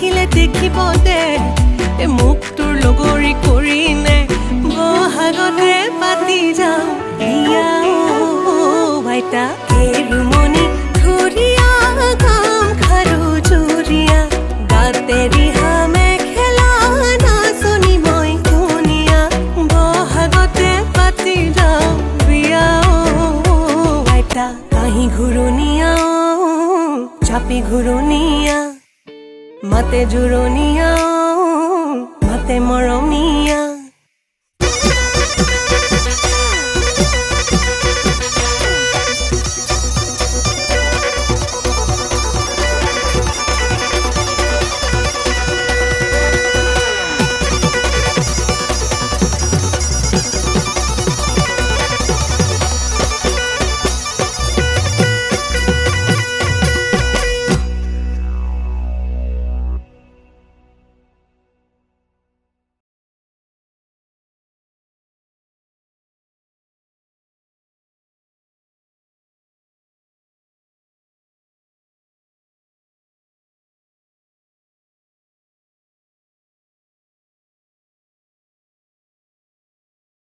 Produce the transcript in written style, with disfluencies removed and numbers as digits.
দেখিলে দেখিব দে এ মুখ তোৰ লগৰী কৰি নে বহাগতে পাতি যাওঁ ইয়া ভাইটা এৰুমনি ধুৰিয়া কাম খাৰু জুৰিয়া গাতে ৰিহা মেখেলা নাচনি মই ধুনীয়া বহাগতে পাতি যাওঁ বিয়া ভাইটা কাহি ঘূৰণীয়া চাপি ঘূৰণীয়া মাতে জুৰণীয়া মাতে মৰমীয়া